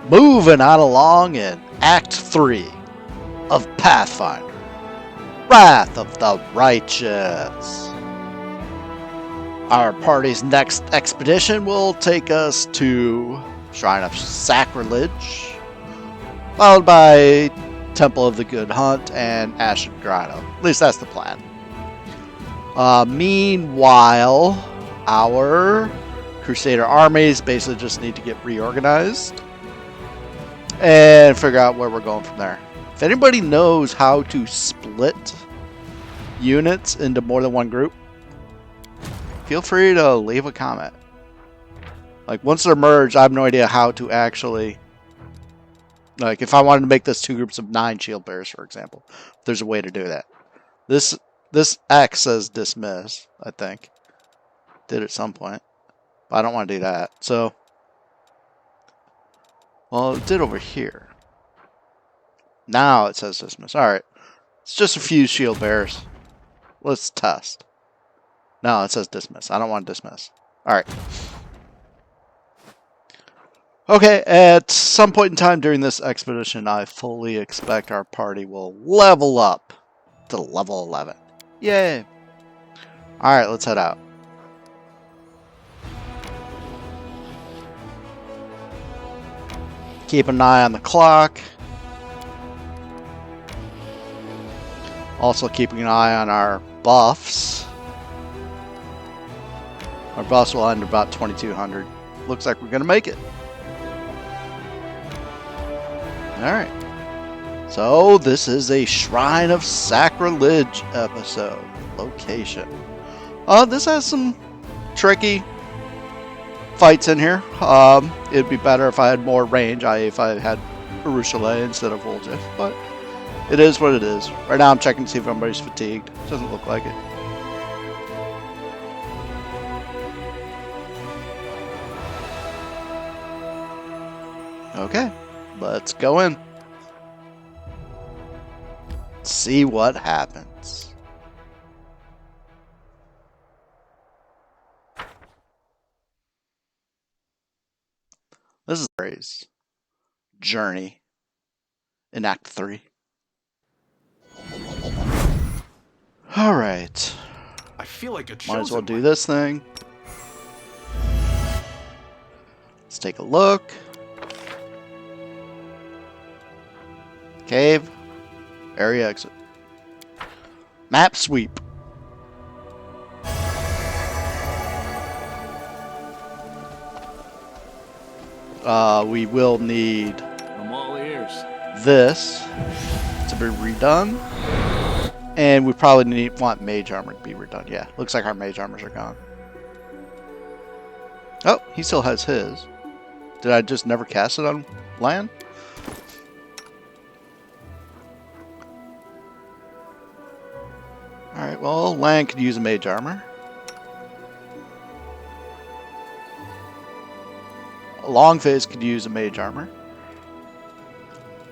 Moving on along in Act 3 of Pathfinder, Wrath of the Righteous. Our party's next expedition will take us to Shrine of Sacrilege, followed by Temple of the Good Hunt and Ashen Grotto. At least that's the plan. Meanwhile, our Crusader armies basically just need to get reorganized and figure out where we're going from there. If anybody knows how to split units into more than one group, feel free to leave a comment. Like, once they're merged, I have no idea how to actually... Like, if I wanted to make this 2 groups of 9 shield bearers, for example, there's a way to do that. This X says dismiss, I think. Did at some point. But I don't want to do that. So, well, it did over here. Now it says dismiss. Alright. It's just a few shield bearers. Let's test. No, it says dismiss. I don't want to dismiss. Alright. Okay, at some point in time during this expedition, I fully expect our party will level up to level 11. Yay! Alright, let's head out. Keep an eye on the clock. Also keeping an eye on our buffs. Our buffs will end about 2200. Looks like we're going to make it. Alright. So, this is a Shrine of Sacrilege episode. Location. This has some tricky fights in here. It'd be better if I had more range, i.e. if I had Urushalay instead of Woljif, but it is what it is. Right now I'm checking to see if anybody's fatigued. Doesn't look like it. Okay, let's go in. See what happens. This is Ray's journey in Act 3. Alright. I feel like a might as well do this thing. Let's take a look. Cave. Area exit. Map sweep. We will need I'm all ears. This to be redone. And we probably want mage armor to be redone. Yeah, looks like our mage armors are gone. Oh, he still has his. Did I just never cast it on Lann? Alright, well, Lann could use a mage armor. Longface could use a mage armor.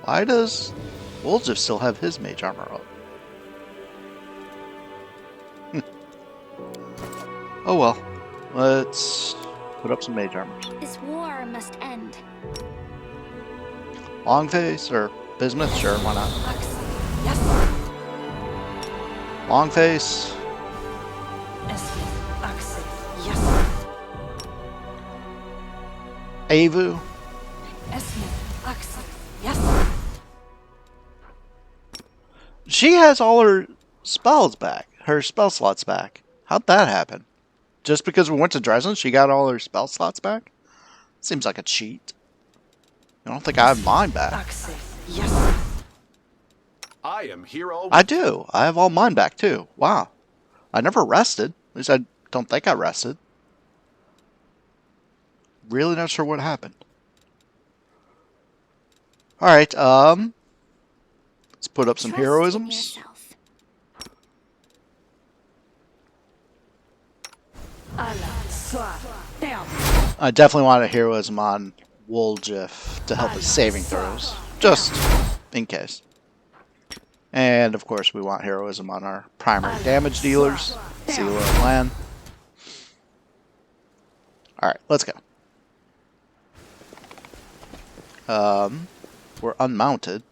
Why does Woljif still have his mage armor up? Oh well. Let's put up some mage armors. This war must end. Longface or Bismuth? Sure, why not? Yes. Longface. Yes. Avu. Yes. She has all her spells back. Her spell slots back. How'd that happen? Just because we went to Dresden, she got all her spell slots back? Seems like a cheat. I don't think I have mine back. Yes. I am hero. I do. I have all mine back too. Wow. I never rested. At least I don't think I rested. Really not sure what happened. Alright, let's put up some heroisms. I definitely want a heroism on Woljif to help with saving throws. Just in case. And of course we want heroism on our primary damage dealers, Seelah and Lann. Alright, let's go. We're unmounted.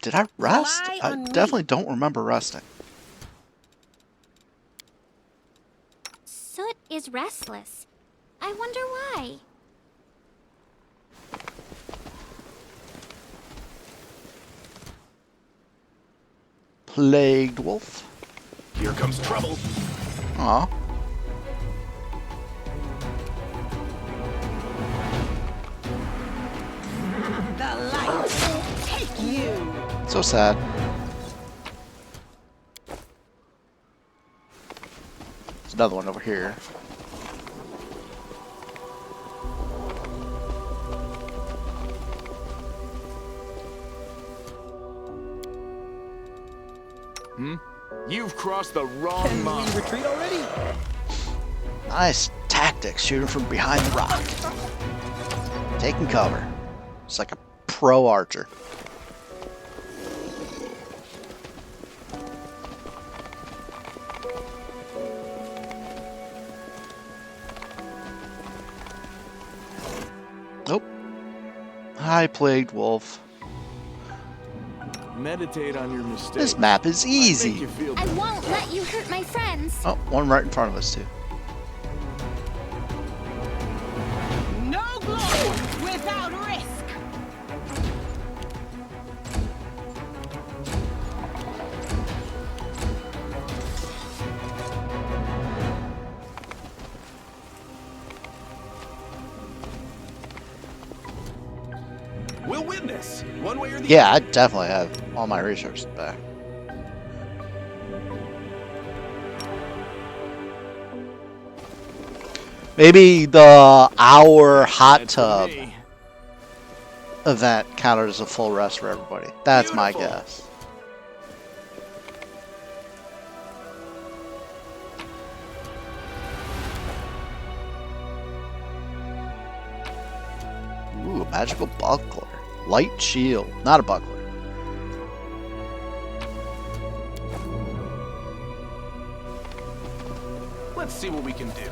Did I rest? Rely I on me. definitely don't remember resting. Soot is restless. I wonder why. Plagued wolf. Here comes trouble. Aw. The light will take you. So sad. There's another one over here. You've crossed the wrong mark. Retreat already? Nice tactics, shooting from behind the rock. Taking cover. It's like a pro archer. Nope. Hi, plagued wolf. Meditate on your mistakes. This map is Make easy. you feel I won't let you hurt my friends. Oh, one right in front of us, too. No glory without risk. We'll win this, one way or the Yeah, I definitely have all my resources back. Maybe the hour hot That's tub for me. event counted as a full rest for everybody. That's my Beautiful. guess. Ooh, magical buckler. Light shield. Not a buckler. Let's see what we can do.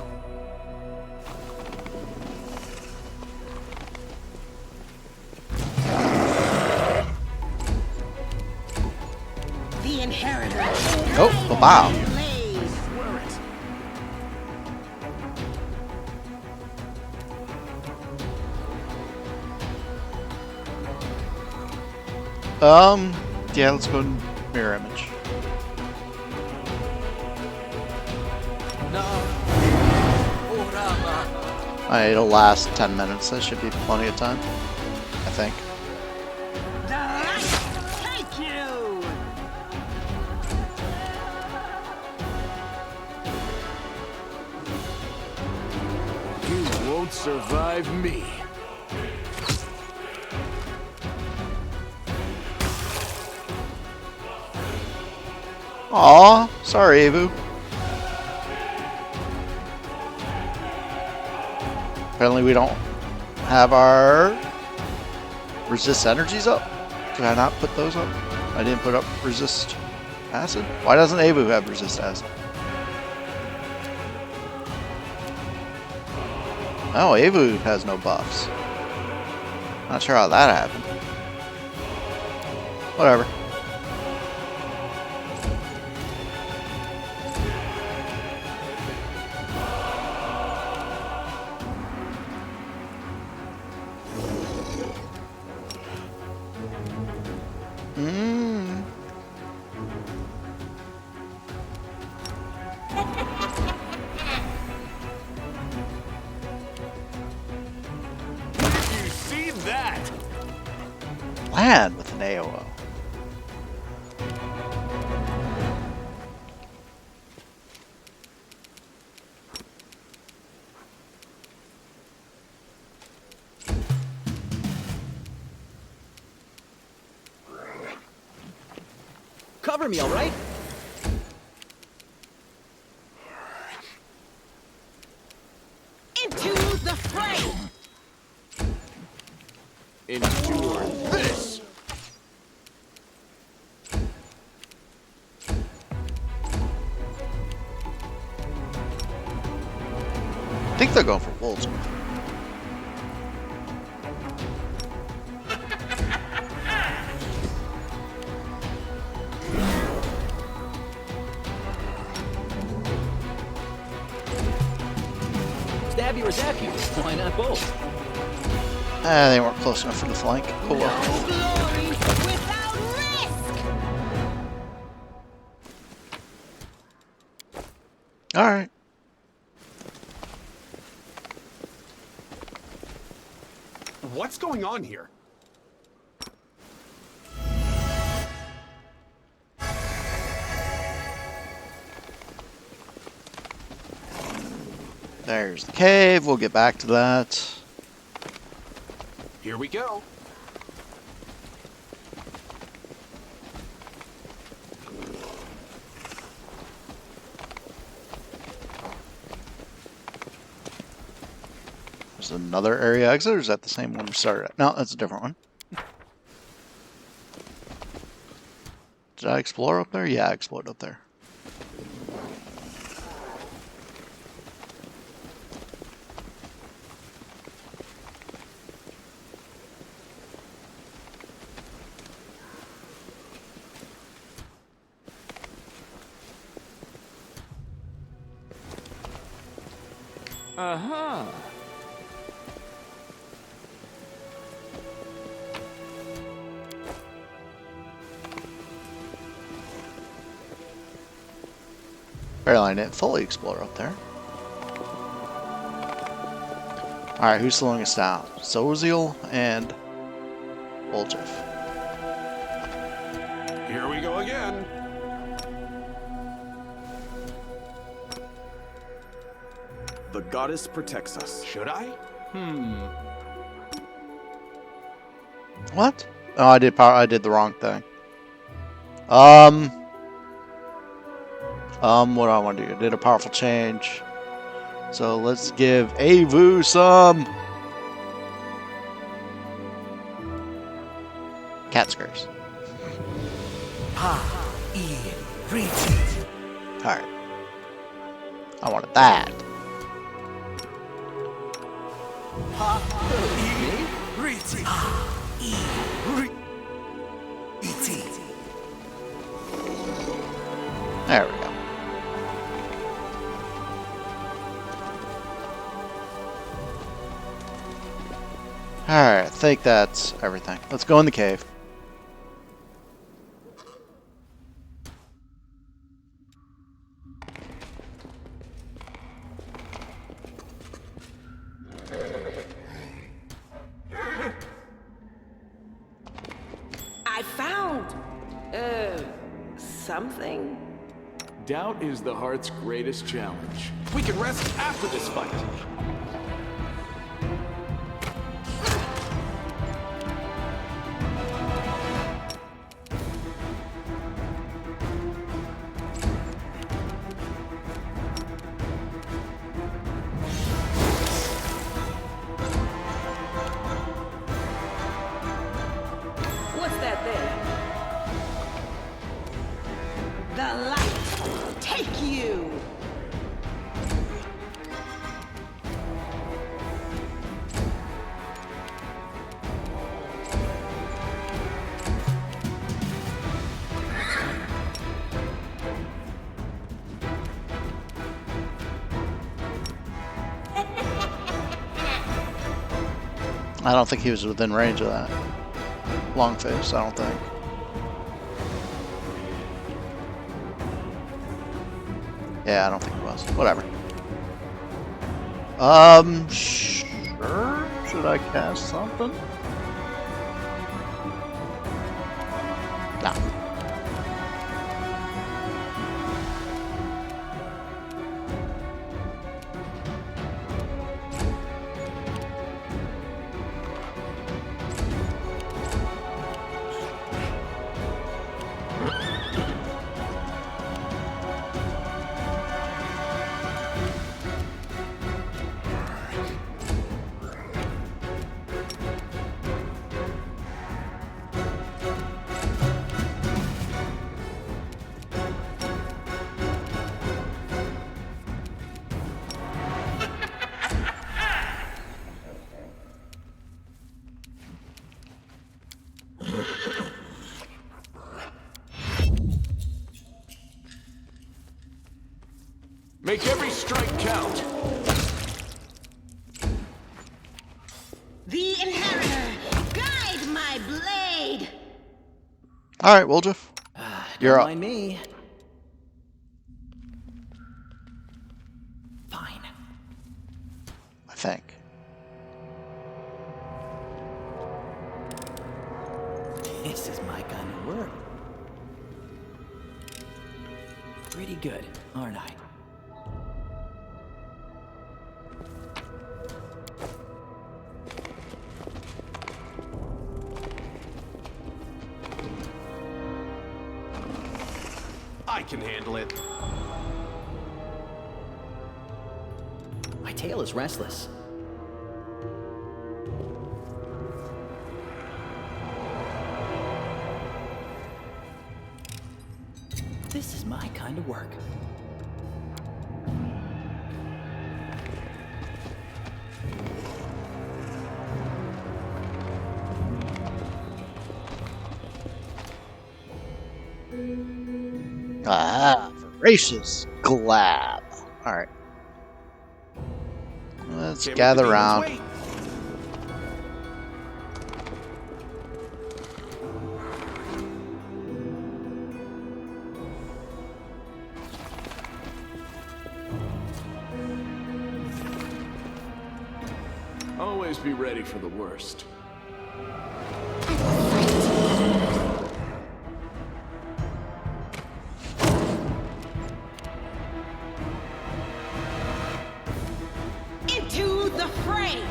The inheritor. Oh, babau. Blaze. Swear it. Yeah, let's go mirror image. Alright, it'll last 10 minutes. That should be plenty of time, I think. The light take you. You won't survive me. Aw, sorry, Avu. Apparently we don't have our resist energies up. Did I not put those up? I didn't put up resist acid? Why doesn't Avu have resist acid? Oh, Avu has no buffs. Not sure how that happened. Whatever. Did you see that? Lann with an AOO. Cover me, all right? Into the fray. Endure this. I think they're going for wolves. stabby or zap you. Why not both? They weren't close enough for the flank. Oh well. No glory without risk. Alright. What's going on here? There's the cave. We'll get back to that. Here we go. There's another area exit, or is that the same one we started at? No, that's a different one. Did I explore up there? Yeah, I explored up there. Uh-huh. Apparently I didn't fully explore up there. Alright, who's slowing us down? Sosiel and Woljif. Here we go again. The goddess protects us. Should I? What? Oh, I did the wrong thing. What do I want to do? I did a powerful change. So let's give Avu some cat scars. Alright. I wanted that. There we go. Alright, I think that's everything. Let's go in the cave. I found something. Doubt is the heart's greatest challenge. We can rest after this fight. What's that there? The light take you. I don't think he was within range of that. Longface, I don't think. Yeah, I don't think he was. Whatever. Sure. Should I cast something? No. Make every strike count. All right, Woljif. You're Don't up. mind me. Fine. I think. This is my kind of work. Pretty good, aren't I? I can handle it. My tail is restless. This is my kind of work. Ah, voracious glab. All right. Let's Can't gather make the demons around. wait. Always be ready for the worst. Into the fray!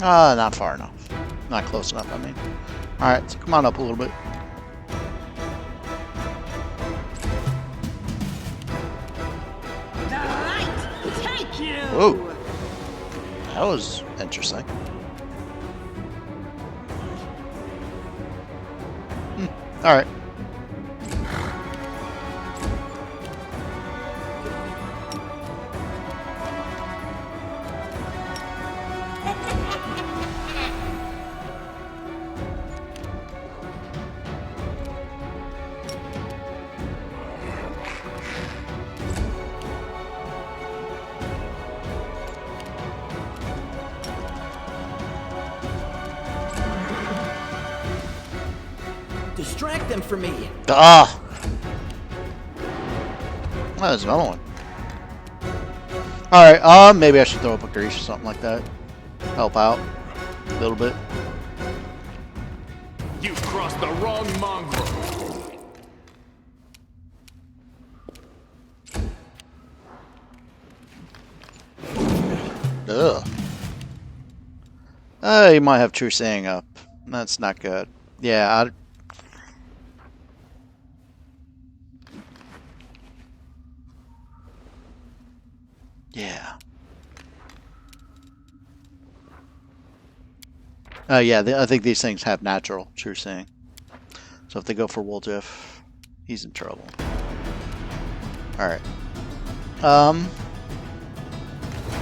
Not far enough. Not close enough, I mean. Alright, so come on up a little bit. The light take you! Whoa. That was interesting. Alright. Distract them from me. Ah! Oh, there's another one. Alright, maybe I should throw up a grease or something like that. Help out a little bit. You've crossed the wrong mongrel. Ugh. You might have true saying up. That's not good. Yeah, yeah. Yeah, I think these things have natural true saying. So if they go for Woljif, he's in trouble. Alright. The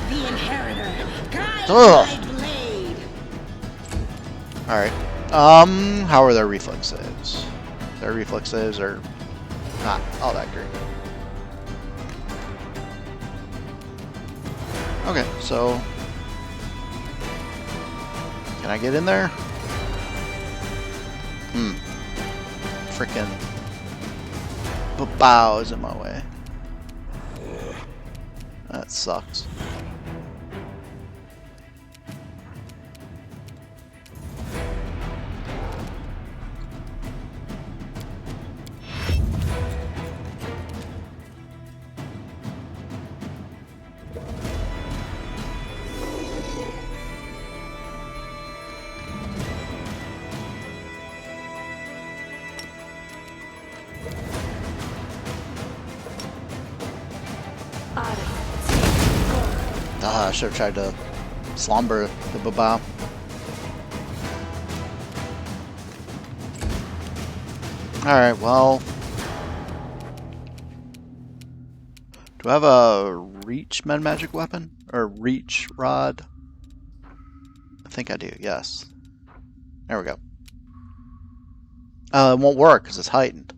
inheritor, guide Ugh. my blade! Alright. How are their reflex saves? Their reflex saves are not all that great. Okay, so can I get in there? Frickin' babau is in my way. That sucks. I should have tried to slumber the babau. Alright, well. Do I have a reach med magic weapon? Or reach rod? I think I do, yes. There we go. It won't work because it's heightened.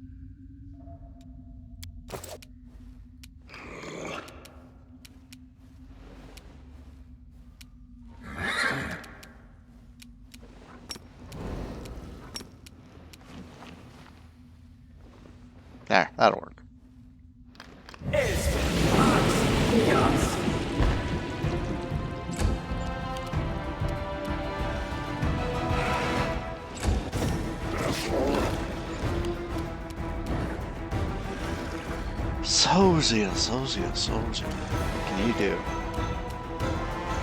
There, that'll work. Sosiel. What can you do?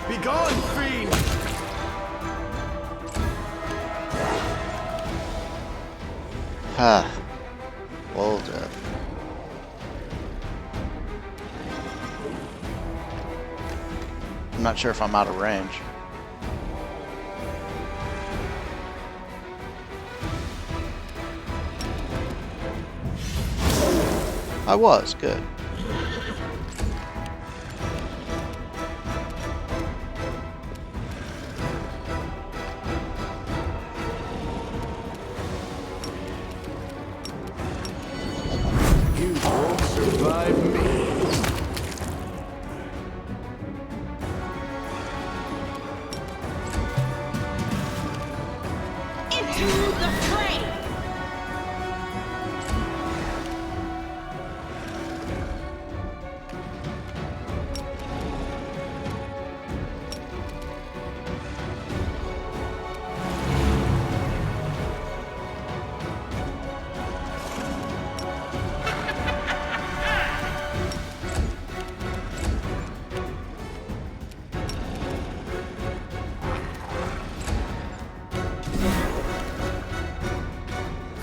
Be gone, fiend! Woljif. I'm not sure if I'm out of range. I was, good. You won't survive me. Into the flame!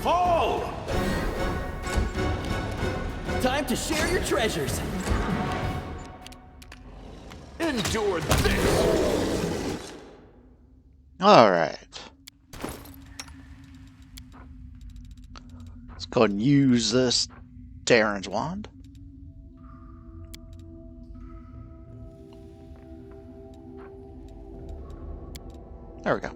Fall! Time to share your treasures. Endure this! Alright. Let's go ahead and use this Darren's wand. There we go.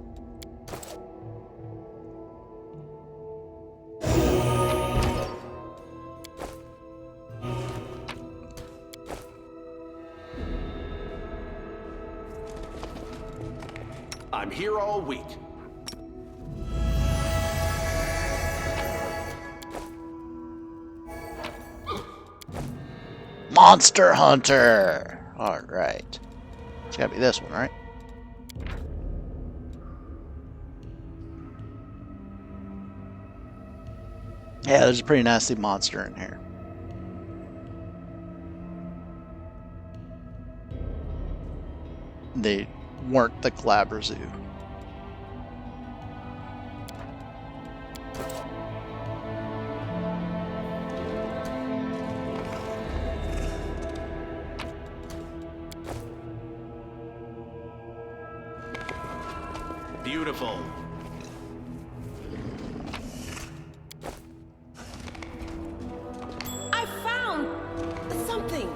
I'm here all week. Monster Hunter! Alright. It's gotta be this one, right? Yeah, there's a pretty nasty monster in here. They weren't the glabrezu. Beautiful. I found something.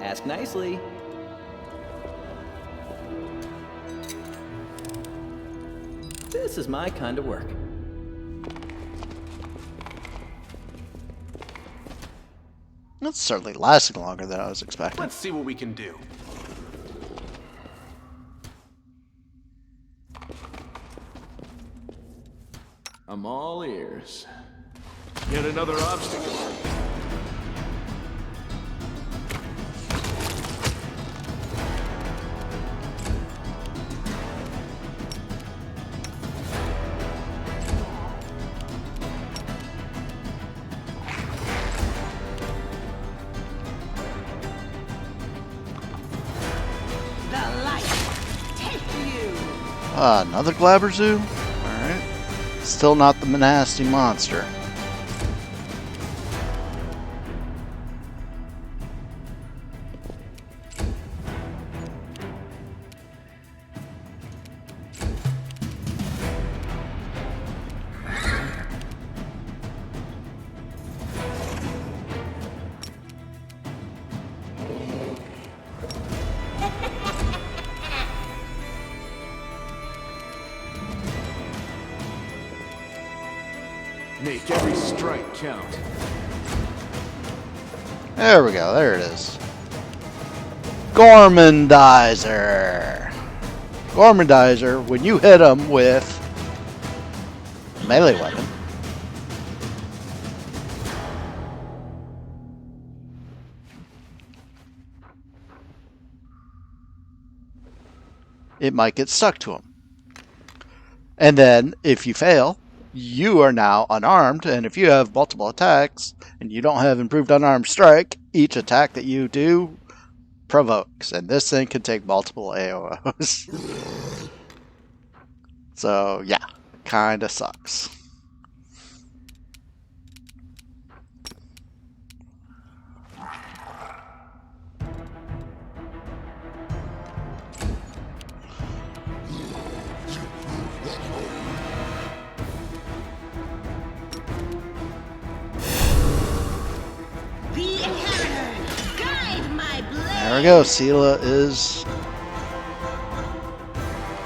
Ask nicely. This is my kind of work. That's certainly lasting longer than I was expecting. Let's see what we can do. I'm all ears. Yet another obstacle. The light. Take you. Another glabrezu? Alright. Still not the nasty monster. Make every strike count. There we go. There it is. Gormandizer. Gormandizer, when you hit him with melee weapon, it might get stuck to him. And then, if you fail, you are now unarmed, and if you have multiple attacks, and you don't have improved unarmed strike, each attack that you do provokes, and this thing can take multiple AOs. So, yeah, kinda sucks. The inheritor, guide my blade. There we go, Seelah is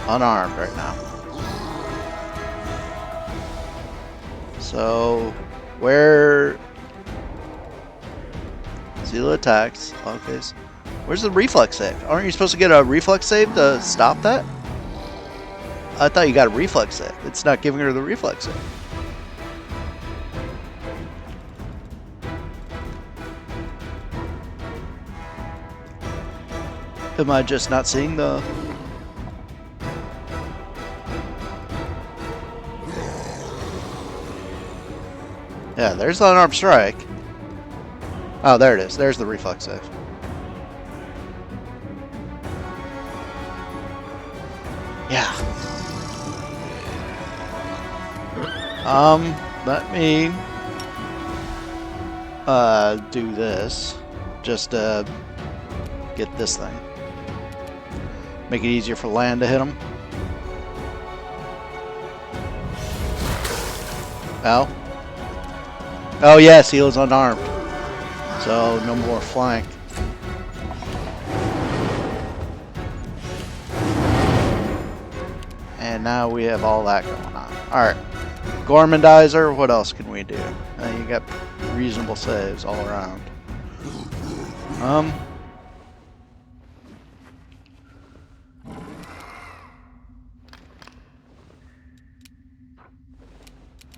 unarmed right now. So, where Seelah attacks, Longface. Where's the reflex save? Aren't you supposed to get a reflex save to stop that? I thought you got a reflex save. It's not giving her the reflex save. Am I just not seeing the... Yeah, there's the unarmed strike. Oh, there it is. There's the reflex save. Yeah. Let me do this just to get this thing. Make it easier for Lann to hit him. Oh. Oh yeah, Seelah's unarmed. So no more flank. And now we have all that going on. Alright. Gormandizer, what else can we do? You got reasonable saves all around.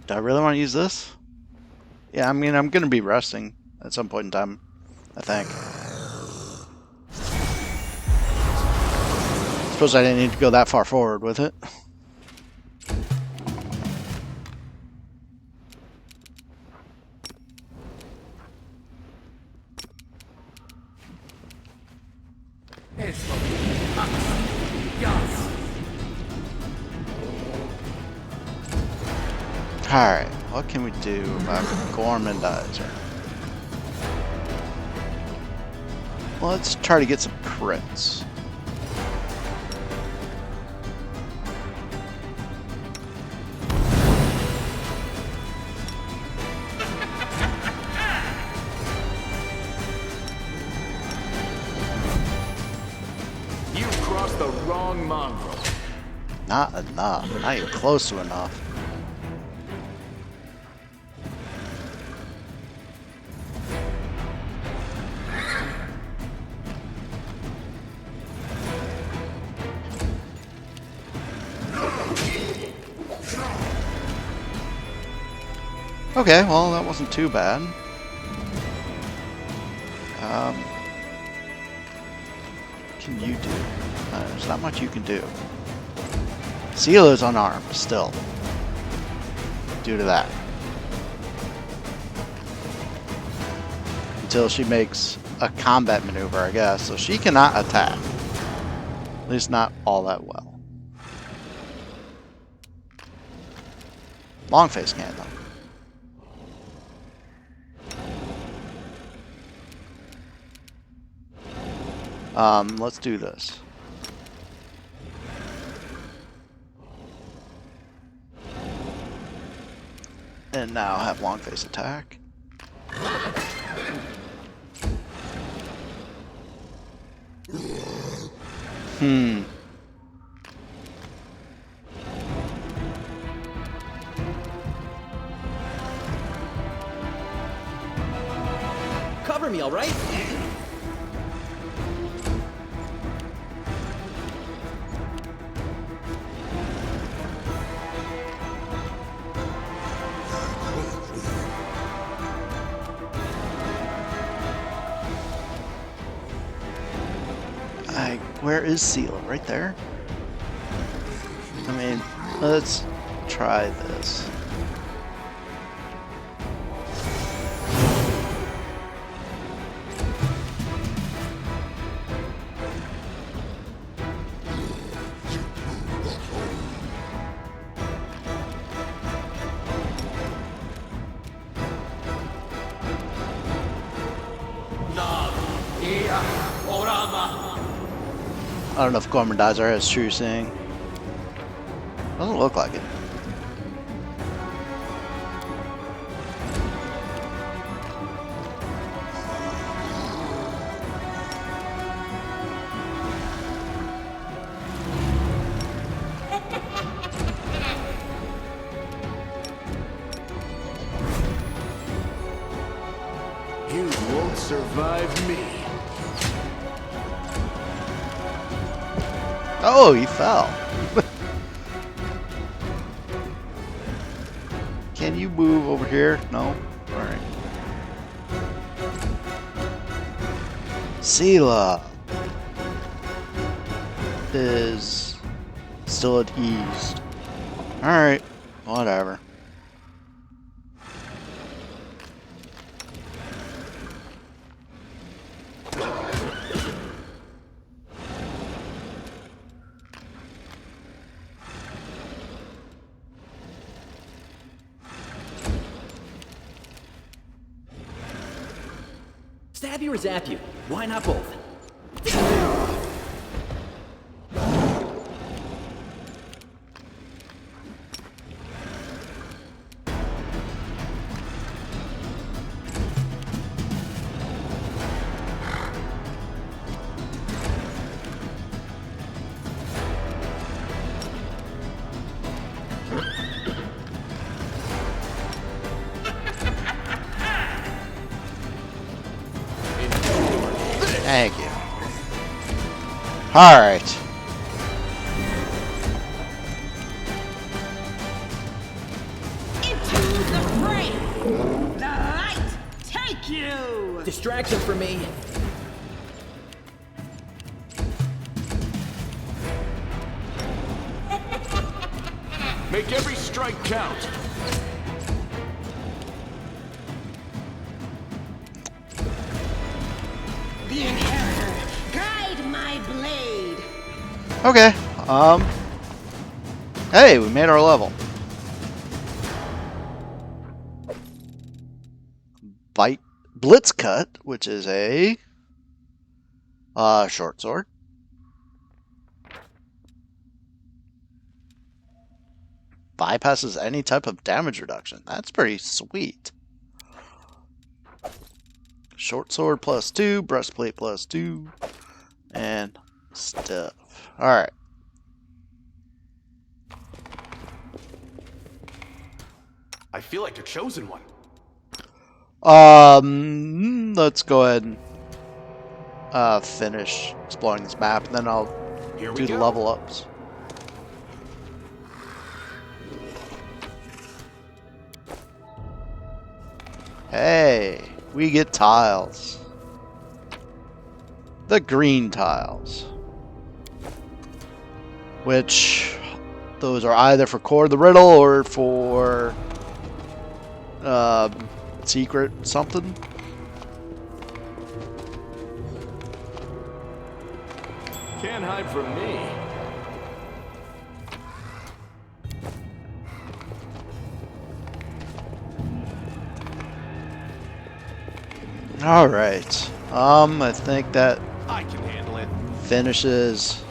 Do I really want to use this? Yeah, I mean, I'm going to be resting at some point in time, I think. Suppose I didn't need to go that far forward with it. Alright, what can we do about Gormandizer? Let's try to get some crits. You crossed the wrong mongrel. Not enough. Not even close to enough. Okay, well, that wasn't too bad. What can you do? There's not much you can do. Seelah is unarmed, still. Due to that. Until she makes a combat maneuver, I guess. So she cannot attack. At least not all that well. Longface can, though. Let's do this. And now have Longface attack. Cover me, all right? Where is Seelah? Right there? I mean, let's try this. I don't know if Gormandizer has true seeing. Doesn't look like it. You won't survive me. Oh, he fell. Can you move over here? No? Alright. Seelah is still at ease. Alright, whatever. Stab you or zap you? Why not both? Thank you. Alright. Into the fray! The light take you! Distraction for me. Make every strike count. The inheritor, guide my blade! Okay. Hey, we made our level. Blitz cut, which is a short sword. Bypasses any type of damage reduction. That's pretty sweet. Short sword +2, breastplate +2, and stuff. Alright. I feel like a chosen one. Let's go ahead and finish exploring this map, and then I'll Here we do the go. level ups. Hey, we get tiles. The green tiles. Which, those are either for Core of the Riddle or for secret something. Can't hide from me. All right. I think that I can handle it. finishes.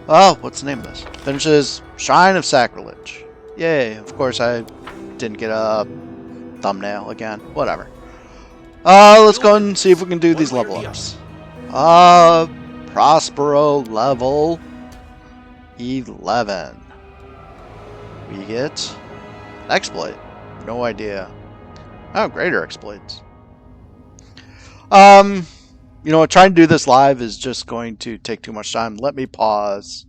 Oh, what's the name of this? Finishes Shrine of Sacrilege. Yay. Of course, I didn't get a thumbnail again. Whatever. Let's go and see if we can do these level ups. Prospero level 11. We get exploit. No idea. Oh, greater exploits. You know what? Trying to do this live is just going to take too much time. Let me pause.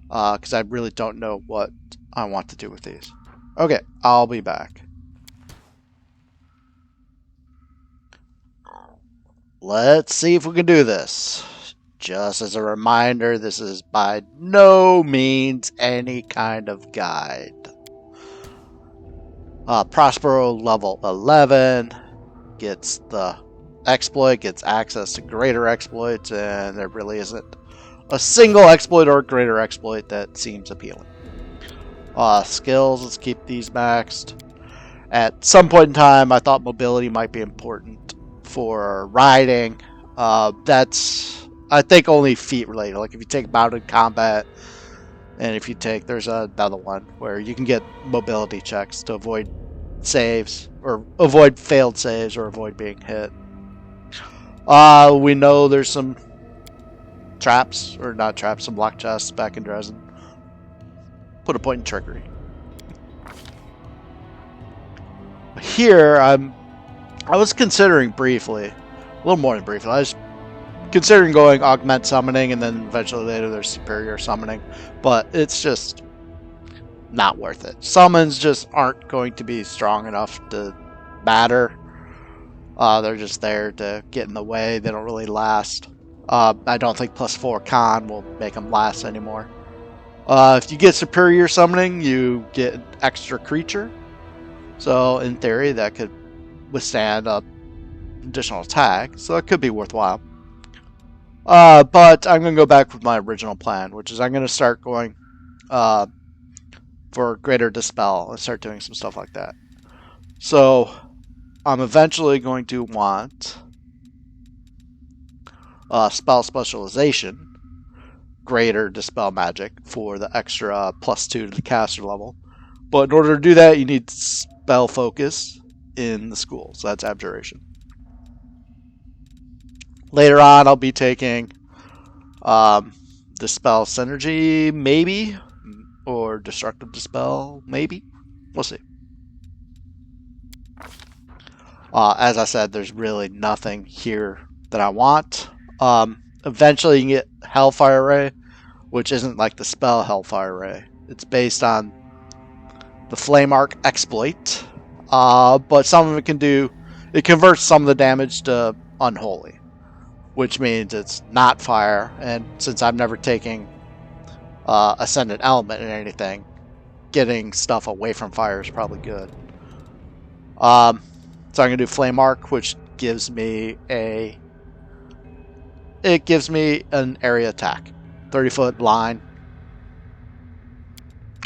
Because I really don't know what I want to do with these. Okay, I'll be back. Let's see if we can do this. Just as a reminder, this is by no means any kind of guide. Prospero level 11 gets the exploit, gets access to greater exploits, and there really isn't a single exploit or greater exploit that seems appealing. Skills, let's keep these maxed. At some point in time, I thought mobility might be important for riding. That's, I think, only feat related. Like if you take mounted combat, and if you take, there's another one where you can get mobility checks to avoid saves, or avoid failed saves, or avoid being hit. We know there's some traps, or not traps, some locked chests back in Dresden. Put a point in trickery. Here, I was considering briefly, a little more than briefly, I was considering going augment summoning, and then eventually later there's superior summoning, but it's just not worth it. Summons just aren't going to be strong enough to matter. They're just there to get in the way. They don't really last. I don't think +4 con will make them last anymore. If you get superior summoning, you get an extra creature. So in theory, that could withstand additional attack. So it could be worthwhile. But I'm going to go back with my original plan, which is I'm going to start going for greater dispel and start doing some stuff like that. So I'm eventually going to want spell specialization, greater dispel magic for the extra +2 to the caster level. But in order to do that, you need spell focus in the school. So that's abjuration. Later on, I'll be taking dispel synergy, maybe, or destructive dispel, maybe. We'll see. As I said, there's really nothing here that I want. Eventually, you can get Hellfire Ray, which isn't like the spell Hellfire Ray. It's based on the Flame Arc exploit, but some of it can do. It converts some of the damage to Unholy, which means it's not fire. And since I'm never taking Ascendant Element in anything, getting stuff away from fire is probably good. So I'm gonna do Flame Arc, which gives me an area attack, 30-foot line.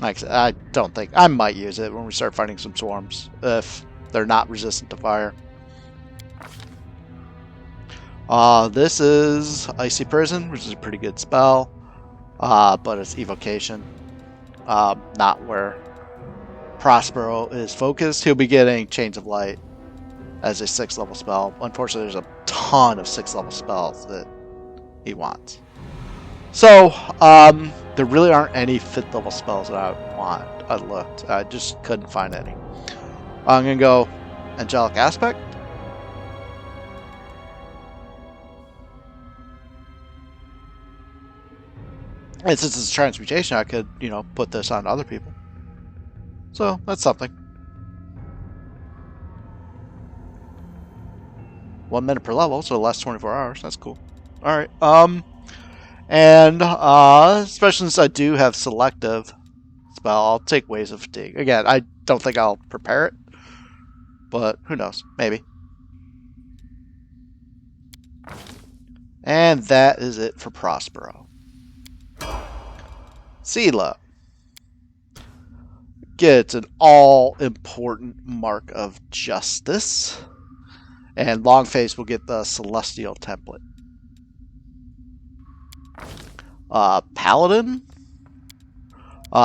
Like I said, I don't think I might use it when we start fighting some swarms if they're not resistant to fire. This is Icy Prison, which is a pretty good spell, but it's evocation, not where Prospero is focused. He'll be getting Chains of Light as a 6th level spell. Unfortunately, there's a ton of 6th level spells that he wants. So, there really aren't any 5th level spells that I want. I looked. I just couldn't find any. I'm going to go Angelic Aspect. And since it's a transmutation, I could, put this on other people. So, that's something. 1 minute per level, so it lasts 24 hours. That's cool. Alright, and especially since I do have selective spell, I'll take Waves of Fatigue. Again, I don't think I'll prepare it, but who knows? Maybe. And that is it for Prospero. Seelah gets an all-important Mark of Justice, and Longface will get the Celestial Template. Paladin.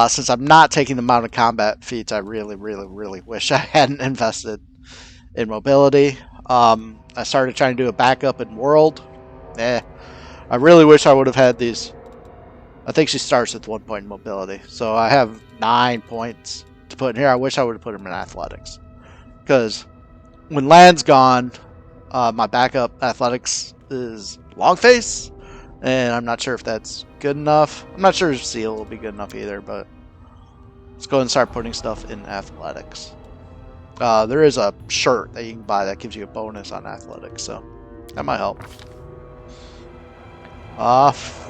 Since I'm not taking the mounted combat feats, I really wish I hadn't invested in mobility. I started trying to do a backup in World. I really wish I would have had these. I think she starts with 1 point in mobility. So I have 9 points to put in here. I wish I would have put them in athletics. Because when Lann's gone, my backup athletics is Longface. And I'm not sure if that's good enough. I'm not sure if Sosiel will be good enough either. But let's go ahead and start putting stuff in athletics. There is a shirt that you can buy that gives you a bonus on athletics. So that might help.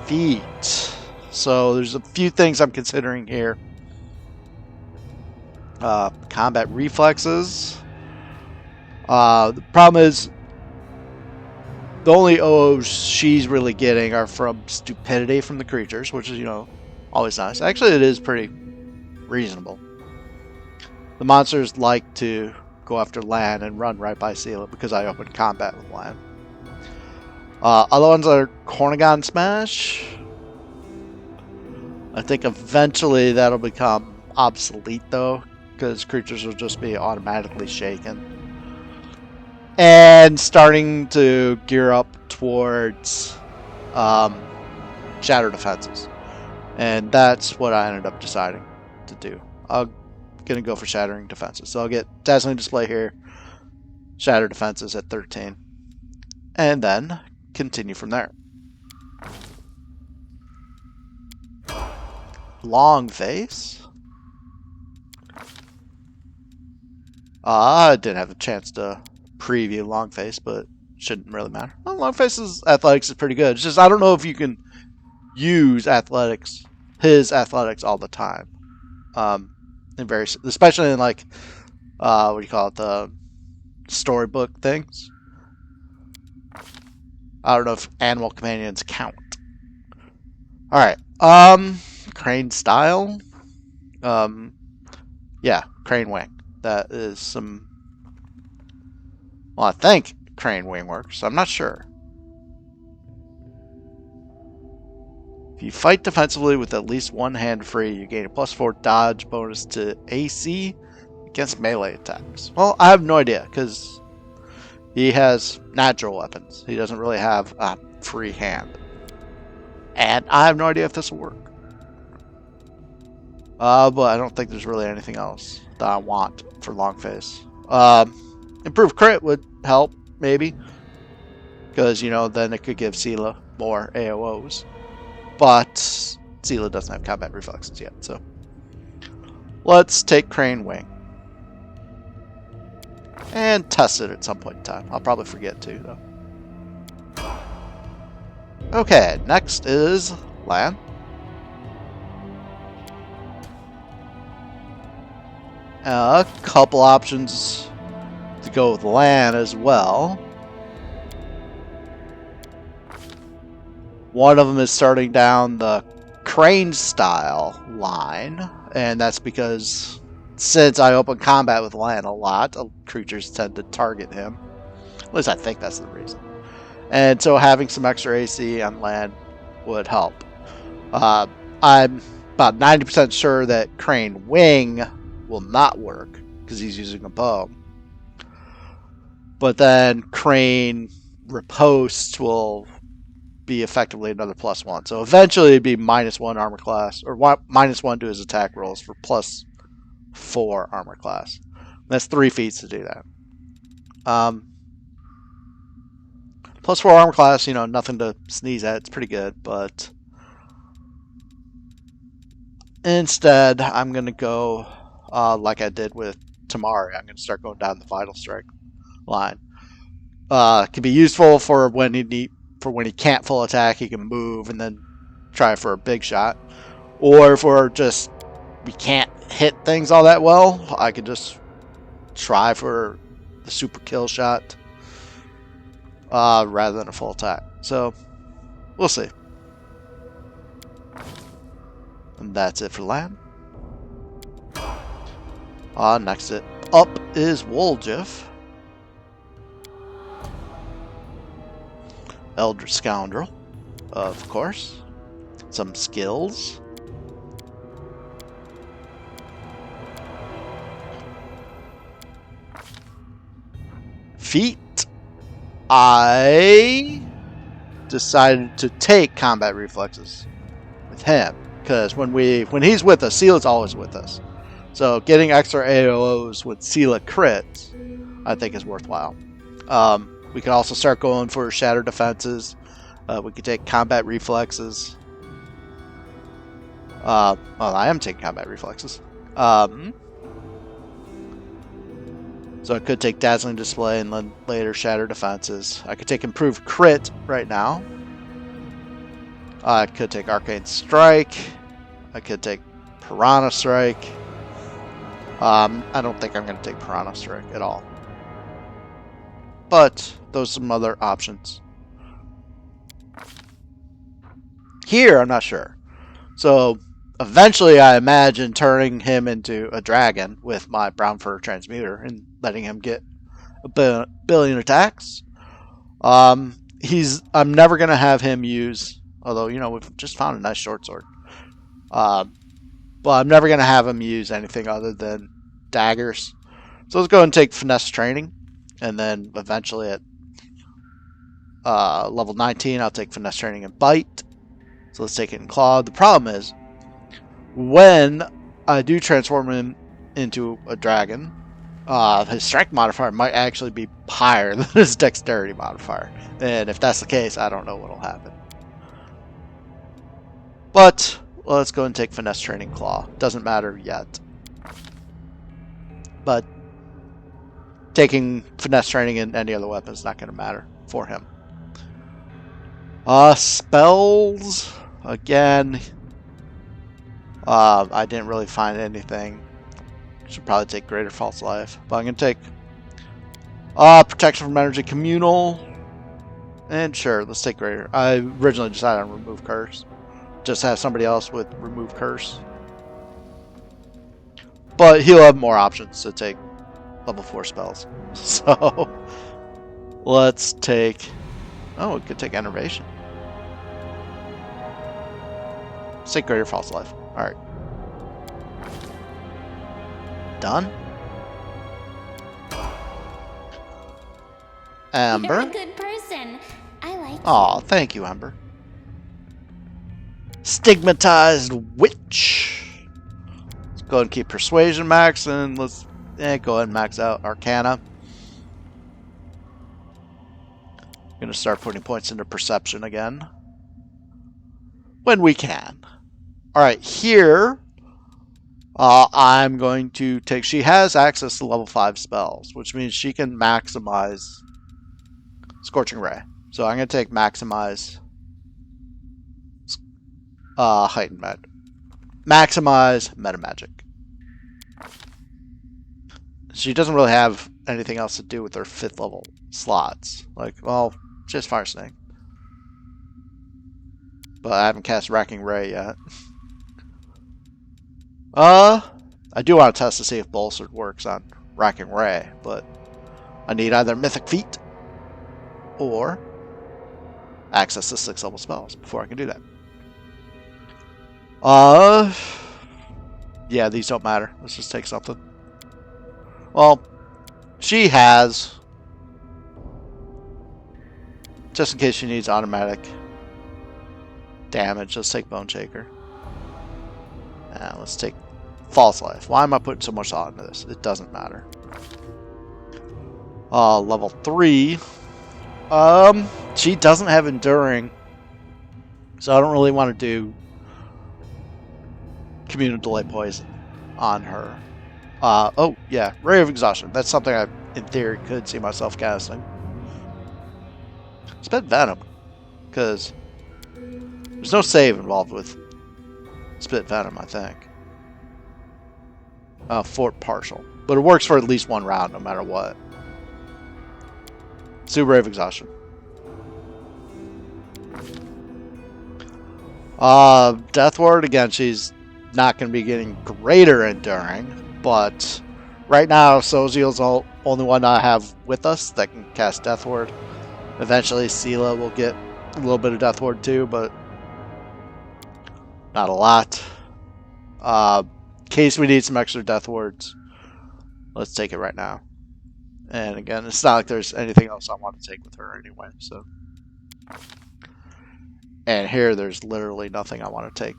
Feet. So there's a few things I'm considering here. Combat reflexes. The problem is the only OOs she's really getting are from stupidity from the creatures, which is, you know, always nice. Actually, it is pretty reasonable. The monsters like to go after Lann and run right by Seelah because I opened combat with Lann. Other ones are Cornigon Smash. I think eventually that'll become obsolete though, because creatures will just be automatically shaken. And starting to gear up towards Shatter Defenses. And that's what I ended up deciding to do. I'm going to go for Shattering Defenses. So I'll get Dazzling Display here, Shatter Defenses at 13. And then continue from there. Longface. I didn't have a chance to preview Longface, but shouldn't really matter. Well, Longface's athletics is pretty good. It's just I don't know if you can use athletics, his athletics all the time. In various, especially in like what do you call it, the storybook things. I don't know if animal companions count. All right. Crane style. Yeah, crane wing. That is some. Well, I think crane wing works. I'm not sure. If you fight defensively with at least one hand free, you gain a +4 dodge bonus to AC against melee attacks. Well, I have no idea because he has natural weapons. He doesn't really have a free hand. And I have no idea if this will work. But I don't think there's really anything else that I want for Longface. Improved crit would help, maybe. Because, you know, then it could give Seelah more AOOs. But Seelah doesn't have combat reflexes yet, so. Let's take Crane Wing. And test it at some point in time. I'll probably forget to, though. Okay, next is Lann. A couple options to go with Lann as well. One of them is starting down the crane style line, and that's because since I open combat with Lann a lot, creatures tend to target him. At least I think that's the reason. And so having some extra AC on Lann would help. I'm about 90% sure that Crane Wing will not work because he's using a bow. But then Crane Riposte will be effectively another +1. So eventually it'd be -1 armor class, or -1 to his attack rolls for +4 armor class. That's 3 feats to do that. +4 armor class, you know, nothing to sneeze at. It's pretty good, but instead I'm going to go like I did with Tamari. I'm going to start going down the Vital Strike line. It can be useful for when he can't full attack, he can move and then try for a big shot. Or if we can't hit things all that well, I could just try for the super kill shot rather than a full attack. So we'll see. And that's it for Lann. Next up is Woljif. Elder Scoundrel, of course. Some skills. Feet. I decided to take combat reflexes with him, because when he's with us, Seelah's always with us. So getting extra AOs with Seelah crits, I think, is worthwhile. We could also start going for shatter defenses. We could take combat reflexes. Well, I am taking combat reflexes. So I could take Dazzling Display and then later Shatter Defenses. I could take Improved Crit right now. I could take Arcane Strike. I could take Piranha Strike. I don't think I'm going to take Piranha Strike at all. But those are some other options. Here, I'm not sure. So eventually, I imagine turning him into a dragon with my Brown Fur Transmuter and letting him get a billion attacks. I'm never going to have him use, although, you know, we've just found a nice short sword. But I'm never going to have him use anything other than daggers. So let's go and take Finesse Training. And then eventually at level 19, I'll take Finesse Training and Bite. So let's take it in Claw. The problem is, when I do transform him into a dragon, his strength modifier might actually be higher than his dexterity modifier. And if that's the case, I don't know what will happen. But let's go and take Finesse Training Claw. Doesn't matter yet. But taking Finesse Training in any other weapon is not going to matter for him. Spells, again, I didn't really find anything. Should probably take Greater False Life. But I'm going to take Protection from Energy Communal. And sure, let's take Greater. I originally decided on Remove Curse. Just have somebody else with Remove Curse. But he'll have more options to take level 4 spells. So let's take... Oh, we could take Enervation. Let's take Greater False Life. Alright. Done. Ember. You're a good person. I like you. Aw, thank you, Ember. Stigmatized Witch. Let's go ahead and keep Persuasion max, and let's go ahead and max out Arcana. Gonna start putting points into Perception again. When we can. Alright, here I'm going to take... She has access to level 5 spells, which means she can maximize Scorching Ray. So I'm going to take Maximize Heightened Med. Maximize Meta Magic. She doesn't really have anything else to do with her 5th level slots. Like, well, just Fire Snake. But I haven't cast Racking Ray yet. I do want to test to see if Bolstered works on Racking Ray, but I need either Mythic Feat or access to 6th level spells before I can do that. Yeah, these don't matter. Let's just take something. Well, she has, just in case she needs automatic damage, let's take Bone Shaker. Now let's take False Life. Why am I putting so much thought into this? It doesn't matter. Level 3. She doesn't have Enduring, so I don't really want to do Communal Delay Poison on her. Oh, yeah, Ray of Exhaustion. That's something I, in theory, could see myself casting. Spit Venom, because there's no save involved with Spit Venom, I think. Fort Partial. But it works for at least one round, no matter what. Super Ray of Exhaustion. Death Ward, again, she's not going to be getting greater Enduring, but right now, Sosiel's the only one I have with us that can cast Death Ward. Eventually, Seelah will get a little bit of Death Ward too, but not a lot. In case we need some extra Death Wards, let's take it right now. And again, it's not like there's anything else I want to take with her anyway, so. And here, there's literally nothing I want to take.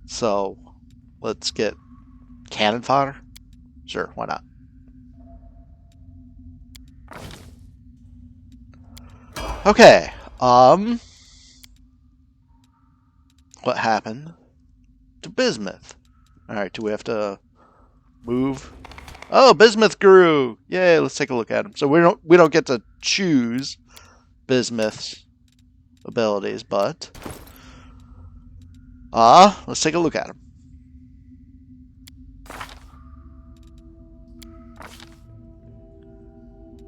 So let's get cannon fodder. Sure, why not? Okay. What happened to Bismuth? All right, do we have to move? Oh, Bismuth grew! Yay! Let's take a look at him. So we don't get to choose Bismuth's abilities, but let's take a look at him.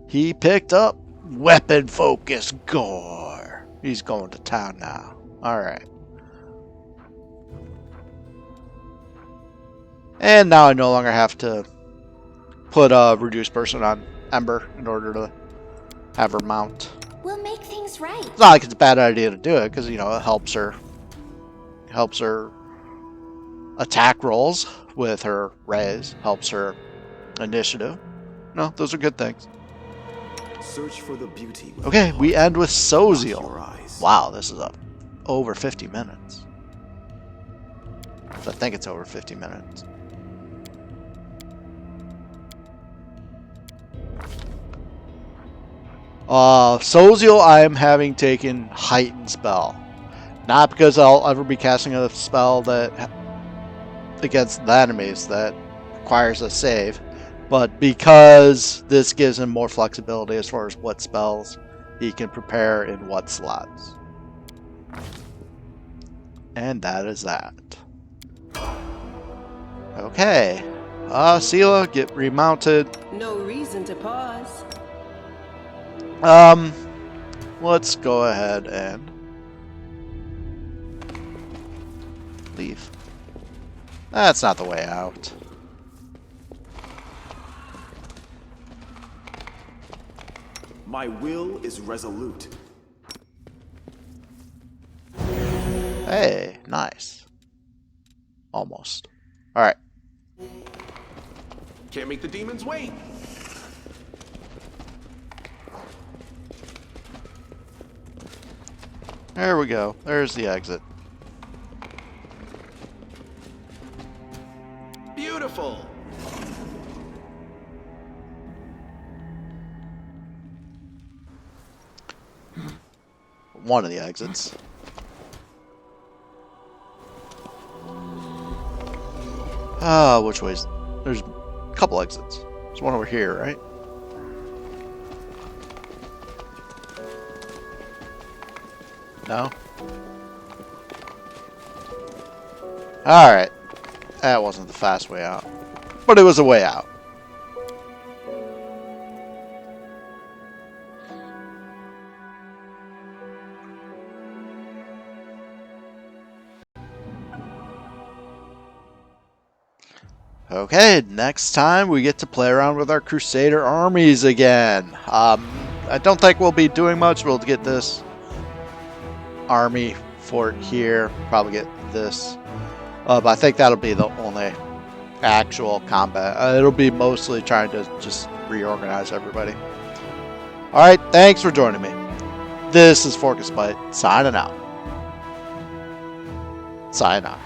He picked up weapon focus gore. He's going to town now. All right. And now I no longer have to put a reduced person on Ember in order to have her mount. We'll make things right. It's not like it's a bad idea to do it, because, you know, it helps her attack rolls with her raise, helps her initiative. No, those are good things. Search for the beauty. Okay, we end with Your Sosiel. eyes. Wow, this is up over 50 minutes. I think it's over 50 minutes. Sosiel, I am having taken Heightened Spell. Not because I'll ever be casting a spell that against the enemies that requires a save, but because this gives him more flexibility as far as what spells he can prepare in what slots. And that is that. Okay. Seelah, get remounted. No reason to pause. Let's go ahead and leave. That's not the way out. My will is resolute. Hey, nice. Almost. Alright. Can't make the demons wait. There we go. There's the exit. Beautiful. One of the exits. Which ways? There's a couple exits. There's one over here, right? No? Alright. That wasn't the fast way out. But it was a way out. Okay, next time we get to play around with our Crusader armies again. I don't think we'll be doing much. We'll get this army fort here. Probably get this. But I think that'll be the only actual combat. It'll be mostly trying to just reorganize everybody. Alright, thanks for joining me. This is ForkOfSpite, signing out. Sayonara.